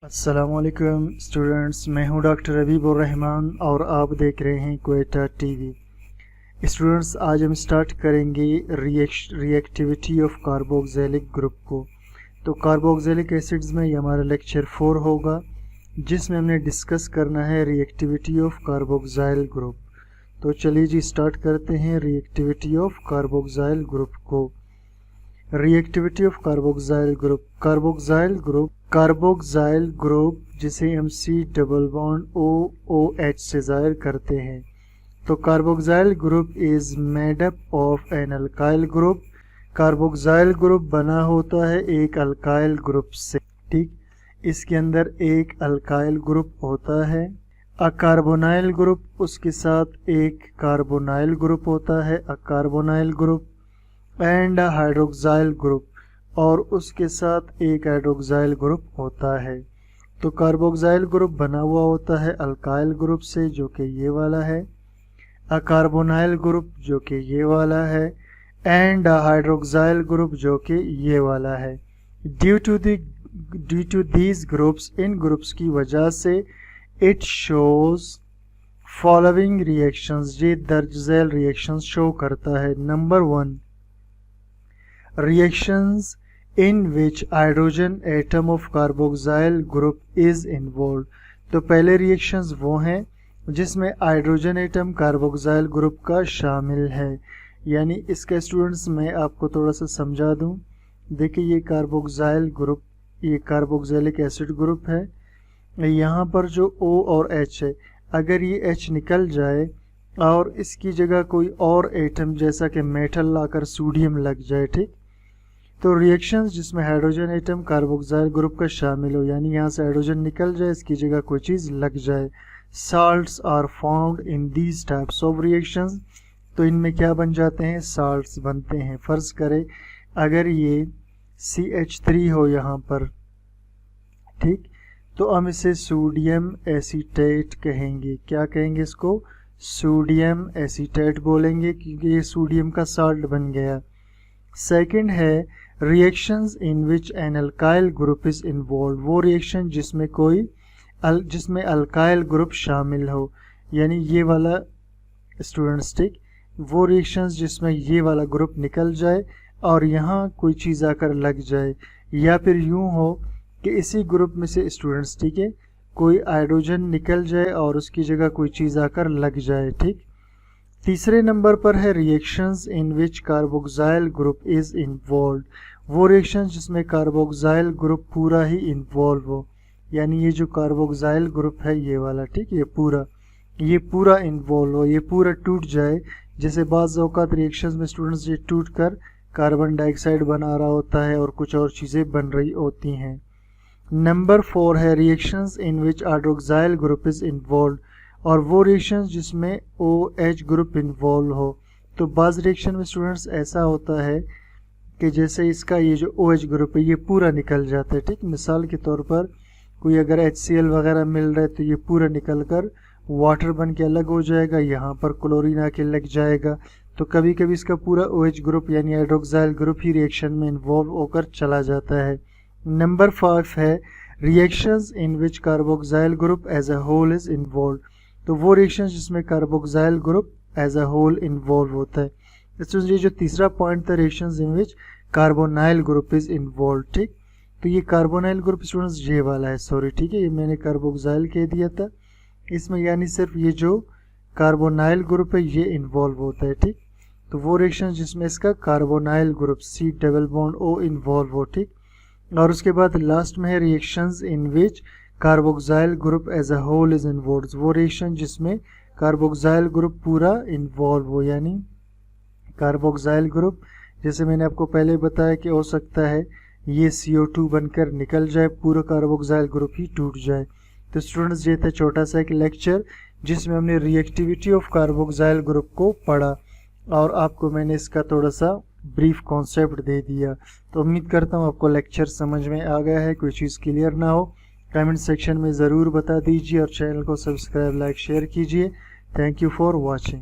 अस्सलामुअलैकुम स्टूडेंट्स, मैं हूं डॉक्टर हबीबुर रहमान और आप देख रहे हैं क्वेटा टीवी। स्टूडेंट्स, आज हम स्टार्ट करेंगे रिएक्टिविटी ऑफ कार्बोक्सिलिक ग्रुप को। तो कार्बोक्सिलिक एसिड्स में ये हमारा लेक्चर 4 होगा, जिसमें हमने डिस्कस करना है रिएक्टिविटी ऑफ कार्बोक्सिल ग्रुप। तो चलिए जी स्टार्ट करते हैं रिएक्टिविटी ऑफ कार्बोक्सिल ग्रुप को। Reactivity of carboxyl group. Carboxyl group जिसे हम C डबल बॉन्ड OOH से जाहिर करते हैं। तो carboxyl group is made up of an alkyl group. Carboxyl group बना होता है एक अल्काइल ग्रुप से, ठीक। इसके अंदर एक अल्काइल ग्रुप होता है, अकार्बोनाइल ग्रुप, उसके साथ एक कार्बोनाइल ग्रुप होता है, अकार्बोनाइल ग्रुप, एंड हाइड्रोक्साइल ग्रुप, और उसके साथ एक हाइड्रोक्साइल ग्रुप होता है। तो कार्बोक्सिल ग्रुप बना हुआ होता है अल्काइल ग्रुप से, जो कि ये वाला है, अकार्बोनाइल ग्रुप जो कि ये वाला है, एंड हाइड्रोक्साइल ग्रुप जो कि ये वाला है। ड्यू टू दीज ग्रुप्स, इन ग्रुप्स की वजह से इट शोज फॉलोइंग रिएक्शंस, ये दर्ज झैल रिएक्शंस शो करता है। Number 1, reactions in which hydrogen atom of carboxyl group is involved। तो पहले रिएक्शंस वो हैं जिसमें हाइड्रोजन एटम कार्बोक्सिल ग्रुप का शामिल है। यानी इसका स्टूडेंट्स मैं आपको थोड़ा सा समझा दूं। देखिए ये कार्बोक्सिल ग्रुप, ये कार्बोक्सिलिक एसिड ग्रुप है। यहाँ पर जो O और H है, अगर ये H निकल जाए और इसकी जगह कोई और एटम जैसा कि मेटल लाकर सोडियम लग जाए, ठीक, तो रिएक्शंस जिसमें हाइड्रोजन एटम कार्बोक्सिल ग्रुप का शामिल हो, यानी यहाँ से हाइड्रोजन निकल जाए, इसकी जगह कोई चीज़ लग जाए, salts are found in these types of reactions. तो इनमें क्या बन जाते हैं? साल्ट्स बनते हैं। फ़र्ज़ करें अगर ये CH3 हो यहाँ पर, ठीक, तो हम इसे सोडियम एसीटेट कहेंगे। क्या कहेंगे इसको? सोडियम एसीटेट बोलेंगे, क्योंकि ये सोडियम का साल्ट बन गया। सेकंड है reactions in which N alkyl group is involve. वो रिएक्शन जिसमें अल्काइल ग्रुप शामिल हो, यानी ये वाला स्टूडेंट्स, ठीक, वो रिएक्शंस जिसमें ये वाला ग्रुप निकल जाए और यहाँ कोई चीज़ आकर लग जाए, या फिर यूँ हो कि इसी ग्रुप में से स्टूडेंट्स, ठीक है, कोई हाइड्रोजन निकल जाए और उसकी जगह कोई चीज़ आकर लग जाए, ठीक। तीसरे नंबर पर है reactions in which carboxyl group is involve. वो रिएक्शन जिसमें कार्बोक्सिल ग्रुप पूरा ही इन्वॉल्व हो, यानी ये जो कार्बोक्सिल ग्रुप है ये वाला, ठीक, ये पूरा इन्वॉल्व हो, ये पूरा टूट जाए। जैसे बाज़ औक़ात रिएक्शंस में स्टूडेंट्स ये टूट कर कार्बन डाइऑक्साइड बना रहा होता है और कुछ और चीज़ें बन रही होती हैं। नंबर 4 है reactions in which hydroxyl group is involve, और वो रिएक्शन जिसमें OH ग्रुप इन्वॉल्व हो। तो बाज़ रिएक्शन में स्टूडेंट्स ऐसा होता है कि जैसे इसका ये जो OH ग्रुप है ये पूरा निकल जाता है, ठीक। मिसाल के तौर पर कोई अगर HCl वगैरह मिल रहा है तो ये पूरा निकल कर वाटर बन के अलग हो जाएगा, यहाँ पर क्लोरीन आके लग जाएगा। तो कभी कभी इसका पूरा OH ग्रुप यानी हाइड्रोक्साइल ग्रुप ही रिएक्शन में इन्वॉल्व होकर चला जाता है। नंबर 5 है reactions in which carboxyl group as a whole is involve. तो वो रिएक्शन जिसमें carboxyl group as a whole involve होता है। इसमें ये जो तीसरा पॉइंट था reactions in which carbonyl group is involve, ठीक। तो ये कार्बोनाइल ग्रुप स्टूडेंट्स ये वाला है, सॉरी, ठीक है, ये मैंने कार्बोक्सिल कह दिया था। इसमें यानी सिर्फ ये जो कार्बोनाइल ग्रुप है ये इन्वॉल्व होता है, ठीक। तो वो रिएक्शन जिसमें इसका carbonyl group C double bond O involve हो, ठीक। और उसके बाद लास्ट में है reactions in which carboxyl group as a whole is involve. वो रिएक्शन जिसमें कार्बोक्सिल ग्रुप पूरा इन्वॉल्व हो, यानी कार्बोक्सिल ग्रुप जैसे मैंने आपको पहले बताया कि हो सकता है ये CO2 बनकर निकल जाए, पूरा कार्बोक्सिल ग्रुप ही टूट जाए। तो स्टूडेंट्स ये था छोटा सा एक लेक्चर जिसमें हमने रिएक्टिविटी ऑफ कार्बोक्सिल ग्रुप को पढ़ा और आपको मैंने इसका थोड़ा सा ब्रीफ कॉन्सेप्ट दे दिया। तो उम्मीद करता हूँ आपको लेक्चर समझ में आ गया है। कोई चीज़ क्लियर ना हो कमेंट सेक्शन में ज़रूर बता दीजिए और चैनल को सब्सक्राइब, लाइक, शेयर कीजिए। Thank you for watching.